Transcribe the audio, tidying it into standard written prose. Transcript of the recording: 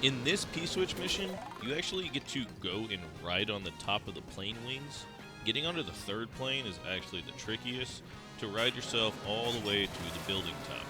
In this P-switch mission, you actually get to go and ride on the top of the plane wings. Getting onto the third plane is actually the trickiest, to ride yourself all the way to the building top.